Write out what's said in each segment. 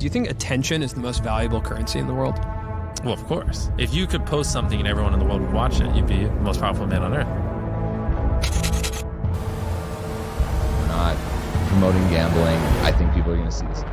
Do you think attention is the most valuable currency in the world? Well, of course. If you could post something and everyone in the world would watch it, you'd be the most powerful man on earth. We're not promoting gambling. I think people are going to see this.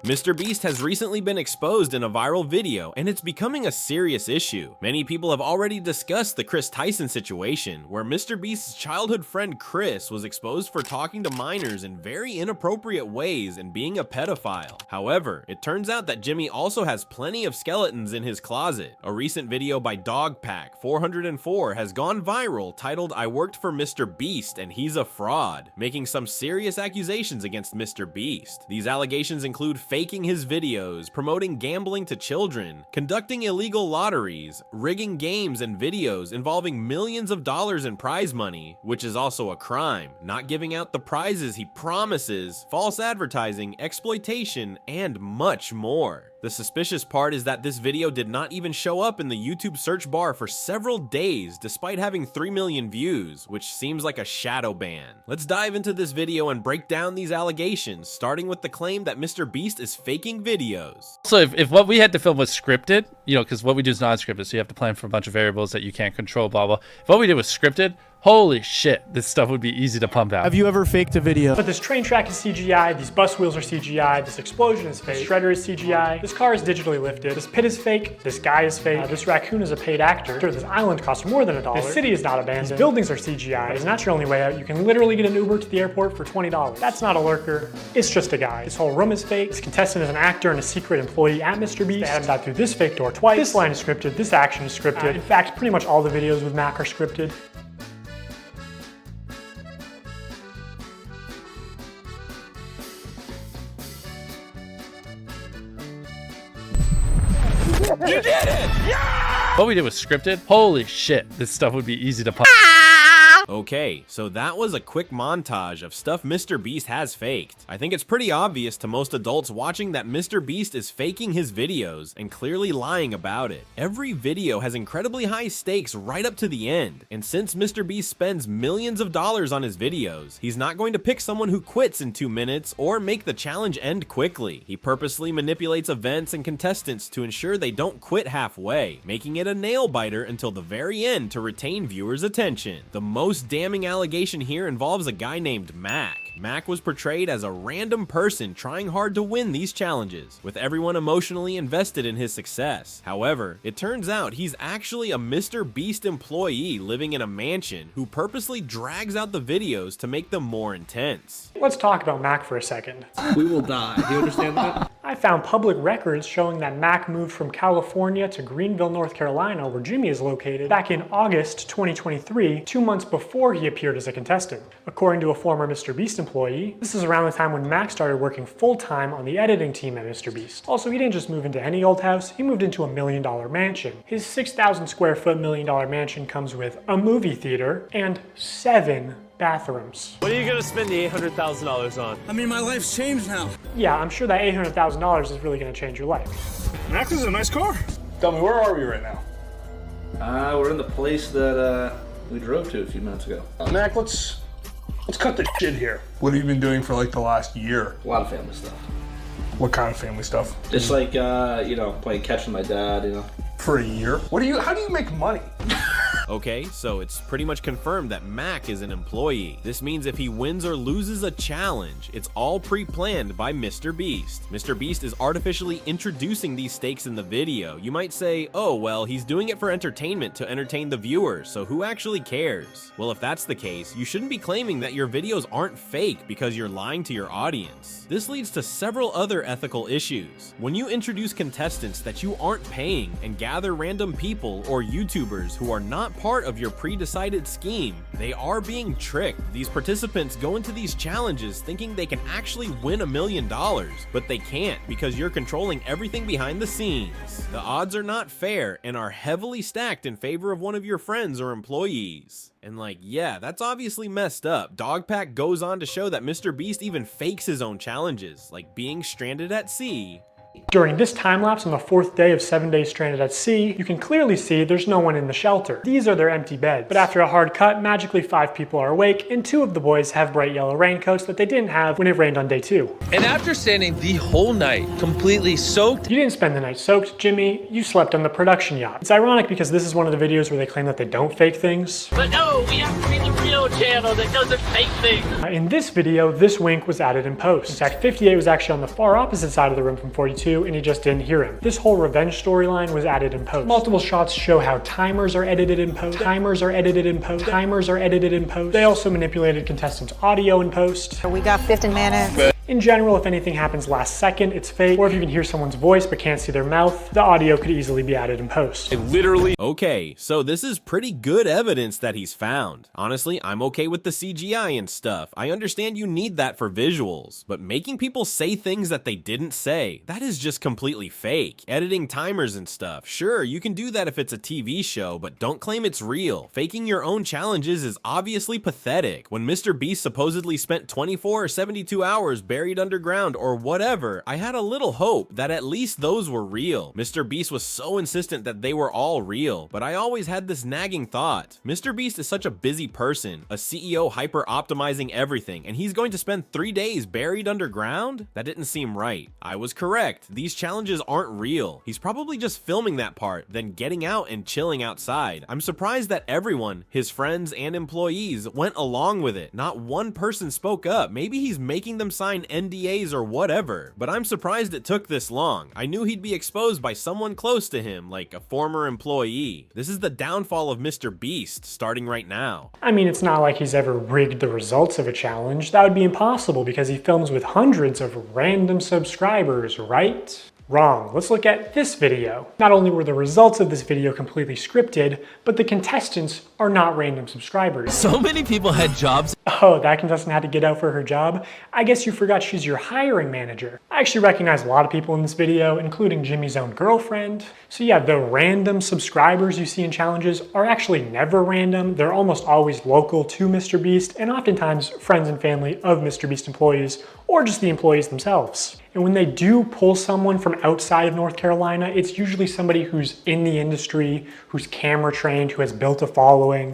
MrBeast has recently been exposed in a viral video, and it's becoming a serious issue. Many people have already discussed the Tyson situation, where MrBeast's childhood friend Kris was exposed for talking to minors in very inappropriate ways and being a pedophile. However, it turns out that Jimmy also has plenty of skeletons in his closet. A recent video by DogPack404 has gone viral titled "I worked for MrBeast and he's a fraud," making some serious accusations against MrBeast. These allegations include faking his videos, promoting gambling to children, conducting illegal lotteries, rigging games and videos involving millions of dollars in prize money, which is also a crime, not giving out the prizes he promises, false advertising, exploitation, and much more. The suspicious part is that this video did not even show up in the YouTube search bar for several days, despite having 3 million views, which seems like a shadow ban. Let's dive into this video and break down these allegations, starting with the claim that MrBeast is faking videos. So if what we had to film was scripted, you know, because what we do is non-scripted, so you have to plan for a bunch of variables that you can't control, blah, blah. If what we did was scripted, holy shit, this stuff would be easy to pump out. Have you ever faked a video? But this train track is CGI, these bus wheels are CGI, this explosion is fake, this shredder is CGI, this car is digitally lifted, this pit is fake, this guy is fake, this raccoon is a paid actor, this island costs more than $1, this city is not abandoned, these buildings are CGI, it's not your only way out, you can literally get an Uber to the airport for $20. That's not a lurker, it's just a guy. This whole room is fake, this contestant is an actor and a secret employee at MrBeast, they had him dive through this fake door twice, this line is scripted, this action is scripted, in fact pretty much all the videos with Mac are scripted. You did it! Yeah! What we did was scripted. Holy shit, this stuff would be easy to pump. Okay, so that was a quick montage of stuff MrBeast has faked. I think it's pretty obvious to most adults watching that MrBeast is faking his videos and clearly lying about it. Every video has incredibly high stakes right up to the end, and since MrBeast spends millions of dollars on his videos, he's not going to pick someone who quits in 2 minutes or make the challenge end quickly. He purposely manipulates events and contestants to ensure they don't quit halfway, making it a nail biter until the very end to retain viewers' attention. The most damning allegation here involves a guy named Mac. Mac was portrayed as a random person trying hard to win these challenges, with everyone emotionally invested in his success. However, it turns out he's actually a MrBeast employee living in a mansion who purposely drags out the videos to make them more intense. Let's talk about Mac for a second. We will die. Do you understand that? I found public records showing that Mac moved from California to Greenville, North Carolina, where Jimmy is located, back in August 2023, 2 months before he appeared as a contestant. According to a former MrBeast employee, this is around the time when Mac started working full-time on the editing team at MrBeast. Also, he didn't just move into any old house, he moved into a $1 million mansion. His 6,000 square foot $1 million mansion comes with a movie theater and 7 bathrooms. What are you gonna spend the $800,000 on? I mean, my life's changed now. Yeah, I'm sure that $800,000 is really gonna change your life. Mac, this is a nice car. Tell me, where are we right now? We're in the place that we drove to a few minutes ago. Mac, let's cut the shit here. What have you been doing for like the last year? A lot of family stuff. What kind of family stuff? Just like, you know, playing catch with my dad, you know. For a year? How do you make money? Okay, so it's pretty much confirmed that Mac is an employee. This means if he wins or loses a challenge, it's all pre-planned by MrBeast. MrBeast is artificially introducing these stakes in the video. You might say, oh, well, he's doing it for entertainment to entertain the viewers, so who actually cares? Well, if that's the case, you shouldn't be claiming that your videos aren't fake because you're lying to your audience. This leads to several other ethical issues. When you introduce contestants that you aren't paying and gather random people or YouTubers who are not part of your pre-decided scheme, they are being tricked. These participants go into these challenges thinking they can actually win $1 million, but they can't because you're controlling everything behind the scenes. The odds are not fair and are heavily stacked in favor of one of your friends or employees. And like, yeah, that's obviously messed up. Dogpack goes on to show that MrBeast even fakes his own challenges, like being stranded at sea During this time lapse on the 4th day of 7 days stranded at sea, you can clearly see there's no one in the shelter. These are their empty beds. But after a hard cut, magically 5 people are awake, and 2 of the boys have bright yellow raincoats that they didn't have when it rained on day 2. And after standing the whole night, completely soaked. You didn't spend the night soaked, Jimmy. You slept on the production yacht. It's ironic because this is one of the videos where they claim that they don't fake things. But no, we have to be the real channel that doesn't fake things. In this video, this wink was added in post. In fact, 58 was actually on the far opposite side of the room from 42, and he just didn't hear him. This whole revenge storyline was added in post. Multiple shots show how timers are edited in post. Timers are edited in post. Timers are edited in post. They also manipulated contestants' audio in post. We got 15 minutes. In general, if anything happens last second, it's fake. Or if you can hear someone's voice but can't see their mouth, the audio could easily be added in post. Okay, so this is pretty good evidence that he's found. Honestly, I'm okay with the CGI and stuff. I understand you need that for visuals, but making people say things that they didn't say, that is just completely fake. Editing timers and stuff, sure, you can do that if it's a TV show, but don't claim it's real. Faking your own challenges is obviously pathetic. When MrBeast supposedly spent 24 or 72 hours buried underground or whatever, I had a little hope that at least those were real. MrBeast was so insistent that they were all real, but I always had this nagging thought. MrBeast is such a busy person, a CEO hyper-optimizing everything, and he's going to spend 3 days buried underground? That didn't seem right. I was correct. These challenges aren't real. He's probably just filming that part, then getting out and chilling outside. I'm surprised that everyone, his friends and employees, went along with it. Not one person spoke up. Maybe he's making them sign NDAs or whatever, but I'm surprised it took this long. I knew he'd be exposed by someone close to him, like a former employee. This is the downfall of MrBeast starting right now. I mean, it's not like he's ever rigged the results of a challenge. That would be impossible because he films with hundreds of random subscribers, right? Wrong. Let's look at this video. Not only were the results of this video completely scripted, but the contestants are not random subscribers. So many people had jobs. Oh, that contestant had to get out for her job? I guess you forgot she's your hiring manager. I actually recognize a lot of people in this video, including Jimmy's own girlfriend. So yeah, the random subscribers you see in challenges are actually never random. They're almost always local to MrBeast and oftentimes friends and family of MrBeast employees or just the employees themselves. And when they do pull someone from outside of North Carolina, it's usually somebody who's in the industry, who's camera trained, who has built a following.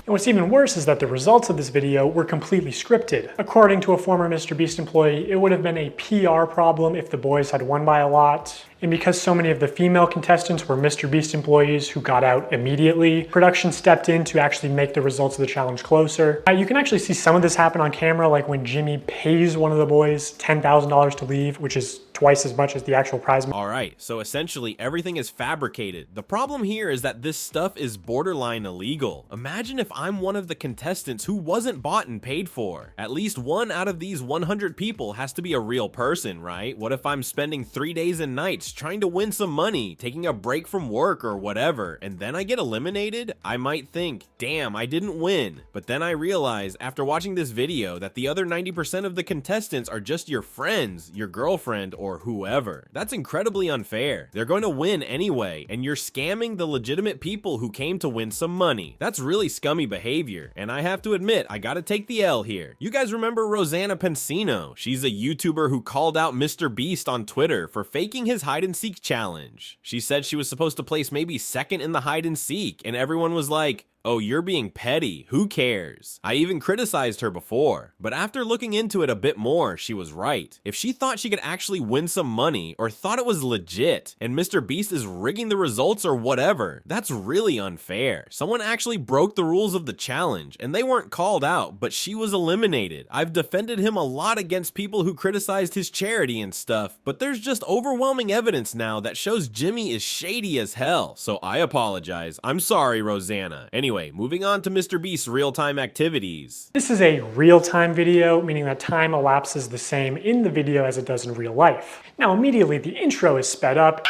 And what's even worse is that the results of this video were completely scripted. According to a former MrBeast employee, it would have been a PR problem if the boys had won by a lot. And because so many of the female contestants were MrBeast employees who got out immediately, production stepped in to actually make the results of the challenge closer. You can actually see some of this happen on camera, like when Jimmy pays one of the boys $10,000 to leave, which is twice as much as the actual prize. Alright, so essentially everything is fabricated. The problem here is that this stuff is borderline illegal. Imagine if I'm one of the contestants who wasn't bought and paid for. At least one out of these 100 people has to be a real person, right? What if I'm spending 3 days and nights trying to win some money, taking a break from work or whatever, and then I get eliminated? I might think, damn, I didn't win. But then I realize after watching this video that the other 90% of the contestants are just your friends, your girlfriend, or whoever. That's incredibly unfair. They're going to win anyway, and you're scamming the legitimate people who came to win some money. That's really scummy behavior, and I have to admit, I gotta take the L here. You guys remember Rosanna Pansino? She's a YouTuber who called out MrBeast on Twitter for faking his hide and seek challenge. She said she was supposed to place maybe second in the hide and seek, and everyone was like, oh, you're being petty. Who cares? I even criticized her before, but after looking into it a bit more, she was right. If she thought she could actually win some money or thought it was legit and MrBeast is rigging the results or whatever, that's really unfair. Someone actually broke the rules of the challenge and they weren't called out, but she was eliminated. I've defended him a lot against people who criticized his charity and stuff, but there's just overwhelming evidence now that shows Jimmy is shady as hell, so I apologize. I'm sorry, Rosanna. Anyway, moving on to MrBeast's real-time activities. This is a real-time video, meaning that time elapses the same in the video as it does in real life. Now, immediately the intro is sped up,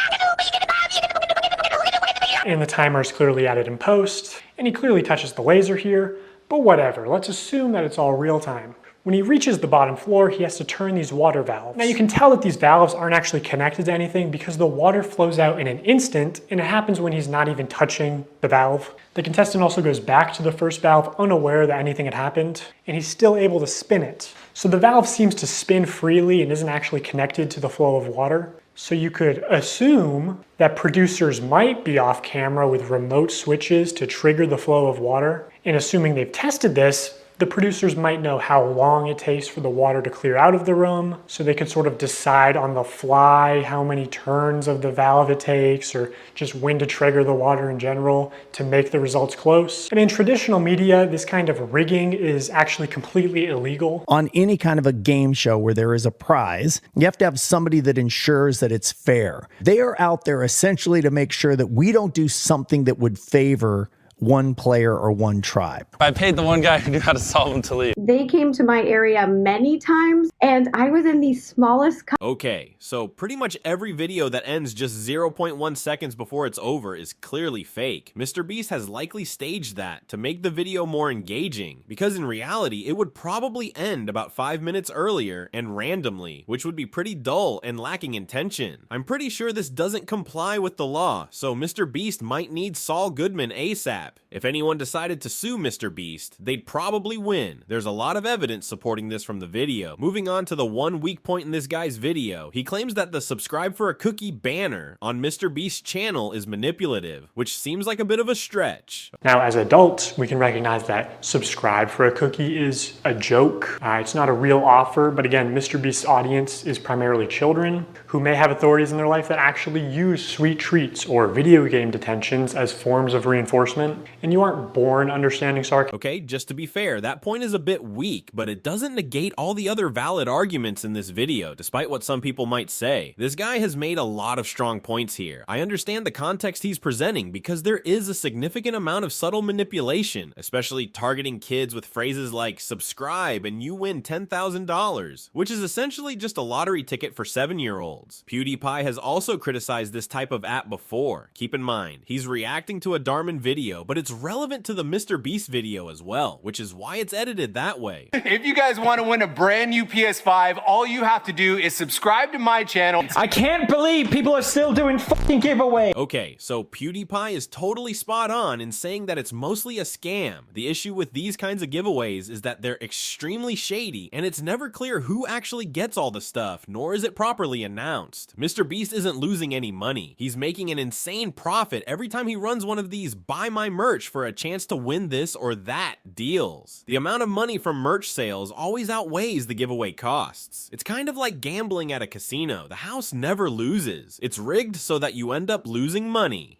and the timer is clearly added in post, and he clearly touches the laser here, but whatever, let's assume that it's all real-time. When he reaches the bottom floor, he has to turn these water valves. Now you can tell that these valves aren't actually connected to anything because the water flows out in an instant, and it happens when he's not even touching the valve. The contestant also goes back to the first valve unaware that anything had happened, and he's still able to spin it. So the valve seems to spin freely and isn't actually connected to the flow of water. So you could assume that producers might be off camera with remote switches to trigger the flow of water. And assuming they've tested this, the producers might know how long it takes for the water to clear out of the room, so they could sort of decide on the fly how many turns of the valve it takes, or just when to trigger the water in general to make the results close. And in traditional media, this kind of rigging is actually completely illegal. On any kind of a game show where there is a prize, you have to have somebody that ensures that it's fair. They are out there essentially to make sure that we don't do something that would favor one player or one tribe. I paid the one guy who knew how to solve them to leave. They came to my area many times, and I was in the smallest. Okay, so pretty much every video that ends just 0.1 seconds before it's over is clearly fake. MrBeast has likely staged that to make the video more engaging, because in reality, it would probably end about 5 minutes earlier and randomly, which would be pretty dull and lacking in tension. I'm pretty sure this doesn't comply with the law, so MrBeast might need Saul Goodman ASAP. If anyone decided to sue MrBeast, they'd probably win. There's a lot of evidence supporting this from the video. Moving on to the one weak point in this guy's video, he claims that the subscribe for a cookie banner on MrBeast's channel is manipulative, which seems like a bit of a stretch. Now, as adults, we can recognize that subscribe for a cookie is a joke. It's not a real offer, but again, MrBeast's audience is primarily children who may have authorities in their life that actually use sweet treats or video game detentions as forms of reinforcement. And you aren't born understanding sarcasm. Okay, just to be fair, that point is a bit weak, but it doesn't negate all the other valid arguments in this video, despite what some people might say. This guy has made a lot of strong points here. I understand the context he's presenting because there is a significant amount of subtle manipulation, especially targeting kids with phrases like subscribe and you win $10,000, which is essentially just a lottery ticket for 7-year-olds. PewDiePie has also criticized this type of app before. Keep in mind, he's reacting to a Darman video, but it's relevant to the MrBeast video as well, which is why it's edited that way. If you guys want to win a brand new PS5, all you have to do is subscribe to my channel. I can't believe people are still doing fucking giveaways. Okay, so PewDiePie is totally spot on in saying that it's mostly a scam. The issue with these kinds of giveaways is that they're extremely shady, and it's never clear who actually gets all the stuff, nor is it properly announced. MrBeast isn't losing any money. He's making an insane profit every time he runs one of these buy my merch for a chance to win this or that deals. The amount of money from merch sales always outweighs the giveaway costs. It's kind of like gambling at a casino. The house never loses. It's rigged so that you end up losing money.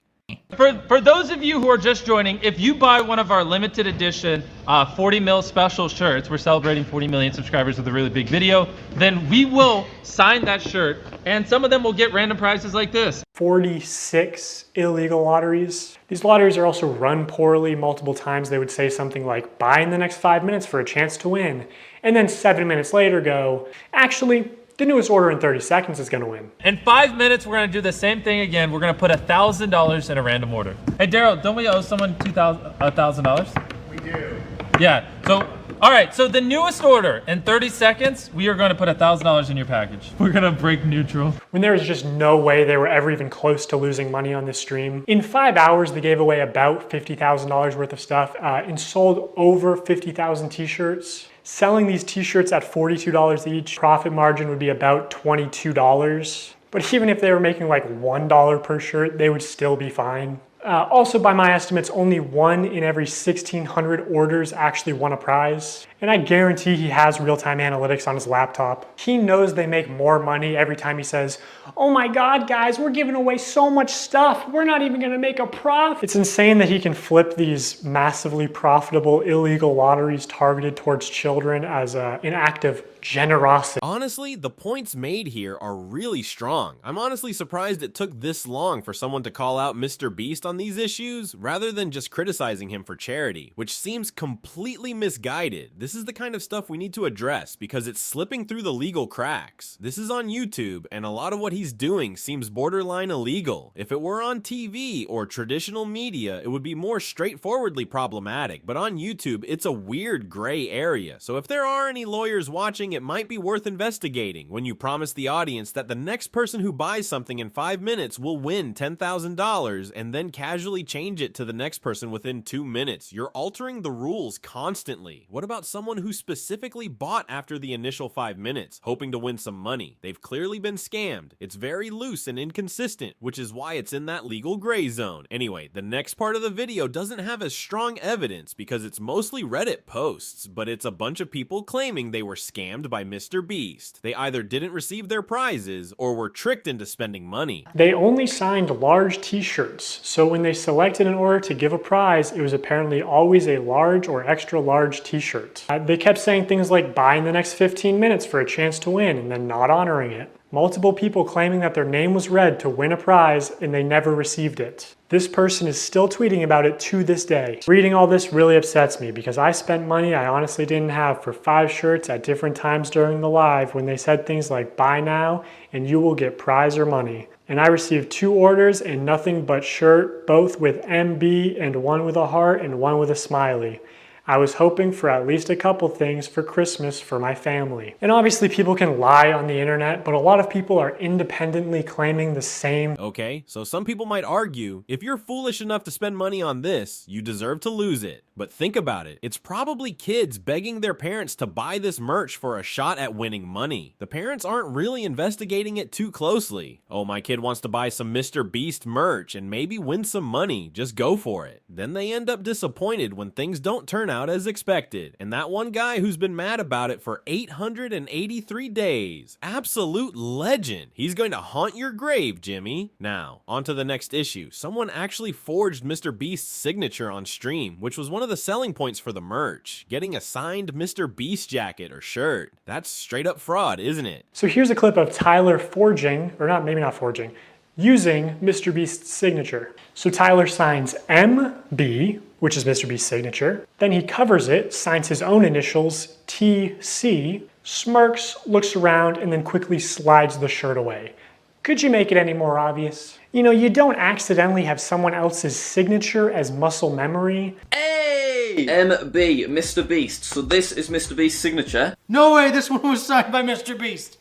For those of you who are just joining, if you buy one of our limited edition 40 mil special shirts, we're celebrating 40 million subscribers with a really big video, then we will sign that shirt, and some of them will get random prizes like this. 46 illegal lotteries. These lotteries are also run poorly. Multiple times they would say something like, buy in the next 5 minutes for a chance to win. And then 7 minutes later go, actually, the newest order in 30 seconds is gonna win. In 5 minutes, we're gonna do the same thing again. We're gonna put $1,000 in a random order. Hey, Daryl, don't we owe someone $1,000? We do. Yeah, so, all right, so the newest order, in 30 seconds, we are gonna put $1,000 in your package. We're gonna break neutral. When there was just no way they were ever even close to losing money on this stream. In 5 hours, they gave away about $50,000 worth of stuff and sold over 50,000 t-shirts. Selling these t-shirts at $42 each, profit margin would be about $22. But even if they were making like $1 per shirt, they would still be fine. Also, by my estimates, only 1 in every 1,600 orders actually won a prize. And I guarantee he has real-time analytics on his laptop. He knows they make more money every time he says, oh my God, guys, we're giving away so much stuff. We're not even gonna make a profit. It's insane that he can flip these massively profitable illegal lotteries targeted towards children as an act of generosity. Honestly, the points made here are really strong. I'm honestly surprised it took this long for someone to call out MrBeast on on these issues rather than just criticizing him for charity, which seems completely misguided. This is the kind of stuff we need to address because it's slipping through the legal cracks. This is on YouTube, and a lot of what he's doing seems borderline illegal. If it were on TV or traditional media, it would be more straightforwardly problematic, but on YouTube, it's a weird gray area. So if there are any lawyers watching, it might be worth investigating when you promise the audience that the next person who buys something in 5 minutes will win $10,000 and then casually change it to the next person within 2 minutes. You're altering the rules constantly. What about someone who specifically bought after the initial 5 minutes, hoping to win some money? They've clearly been scammed. It's very loose and inconsistent, which is why it's in that legal gray zone. Anyway, the next part of the video doesn't have as strong evidence because it's mostly Reddit posts, but it's a bunch of people claiming they were scammed by MrBeast. They either didn't receive their prizes or were tricked into spending money. They only signed large t-shirts, so when they selected an order to give a prize, it was apparently always a large or extra large t-shirt. They kept saying things like buy in the next 15 minutes for a chance to win and then not honoring it. Multiple people claiming that their name was read to win a prize and they never received it. This person is still tweeting about it to this day. Reading all this really upsets me because I spent money I honestly didn't have for 5 shirts at different times during the live when they said things like buy now and you will get prize or money. And I received 2 orders and nothing but shirt, both with MB and one with a heart and one with a smiley. I was hoping for at least a couple things for Christmas for my family. And obviously people can lie on the internet, but a lot of people are independently claiming the same. Okay, so some people might argue, if you're foolish enough to spend money on this, you deserve to lose it. But think about it, it's probably kids begging their parents to buy this merch for a shot at winning money. The parents aren't really investigating it too closely. Oh, my kid wants to buy some MrBeast merch and maybe win some money, just go for it. Then they end up disappointed when things don't turn out as expected. And that one guy who's been mad about it for 883 days. Absolute legend. He's going to haunt your grave, Jimmy. Now, on to the next issue. Someone actually forged MrBeast's signature on stream, which was one of the selling points for the merch. Getting a signed MrBeast jacket or shirt. That's straight up fraud, isn't it? So here's a clip of Tyler forging, or not, maybe not forging, using MrBeast's signature. So Tyler signs MB, which is MrBeast's signature. Then he covers it, signs his own initials, TC, smirks, looks around, and then quickly slides the shirt away. Could you make it any more obvious? You know, you don't accidentally have someone else's signature as muscle memory. Hey! MB, MrBeast. So this is MrBeast's signature. No way, this one was signed by MrBeast.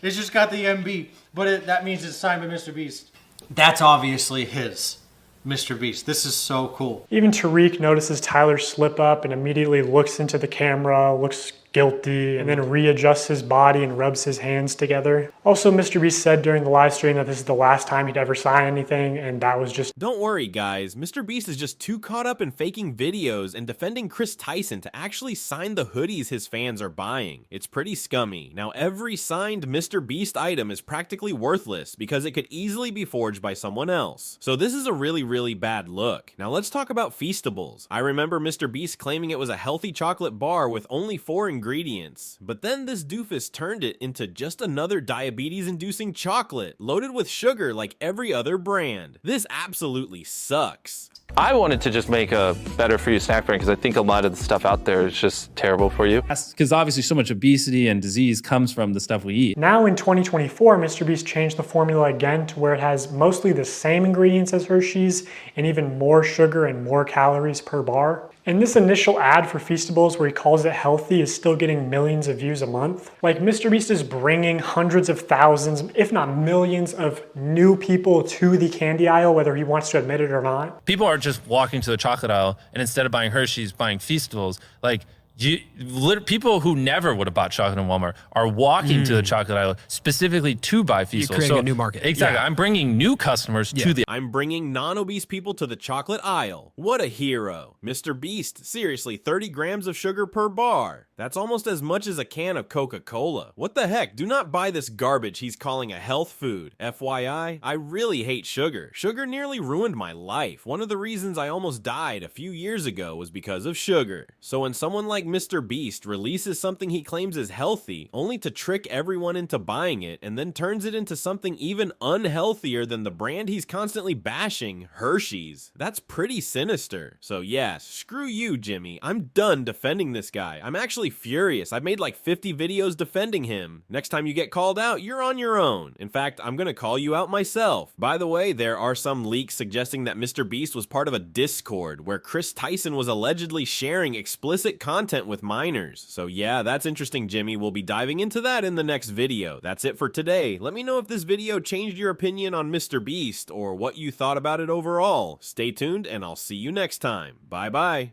It's just got the MB, but that means it's signed by MrBeast. That's obviously his. MrBeast. This is so cool. Even Tariq notices Tyler slip up and immediately looks into the camera, looks guilty, and then readjusts his body and rubs his hands together. Also, MrBeast said during the live stream that this is the last time he'd ever sign anything, and that was just... Don't worry, guys. MrBeast is just too caught up in faking videos and defending Kris Tyson to actually sign the hoodies his fans are buying. It's pretty scummy. Now, every signed MrBeast item is practically worthless because it could easily be forged by someone else. So this is a really bad look. Now, let's talk about Feastables. I remember MrBeast claiming it was a healthy chocolate bar with only 4 ingredients, but then this doofus turned it into just another diabetes-inducing chocolate loaded with sugar like every other brand. This absolutely sucks. I wanted to just make a better for you snack brand because I think a lot of the stuff out there is just terrible for you. Because obviously so much obesity and disease comes from the stuff we eat. Now in 2024, MrBeast changed the formula again to where it has mostly the same ingredients as Hershey's and even more sugar and more calories per bar. And this initial ad for Feastables where he calls it healthy is still getting millions of views a month. Like, MrBeast is bringing hundreds of thousands, if not millions, of new people to the candy aisle, whether he wants to admit it or not. People are just walking to the chocolate aisle and instead of buying Hershey's, buying Feastables. Like, people who never would have bought chocolate in Walmart are walking to the chocolate aisle specifically to buy Feastables. You're creating a new market. Exactly. Yeah. I'm bringing new customers to the... I'm bringing non-obese people to the chocolate aisle. What a hero. MrBeast, seriously, 30 grams of sugar per bar. That's almost as much as a can of Coca-Cola. What the heck? Do not buy this garbage he's calling a health food. FYI, I really hate sugar. Sugar nearly ruined my life. One of the reasons I almost died a few years ago was because of sugar. So when someone like MrBeast releases something he claims is healthy, only to trick everyone into buying it, and then turns it into something even unhealthier than the brand he's constantly bashing, Hershey's. That's pretty sinister. So yeah, screw you, Jimmy. I'm done defending this guy. I'm actually furious. I've made like 50 videos defending him. Next time you get called out, you're on your own. In fact, I'm gonna call you out myself. By the way, there are some leaks suggesting that MrBeast was part of a Discord where Kris Tyson was allegedly sharing explicit content with minors. So yeah, that's interesting, Jimmy. We'll be diving into that in the next video. That's it for today. Let me know if this video changed your opinion on MrBeast or what you thought about it overall. Stay tuned and I'll see you next time. Bye bye.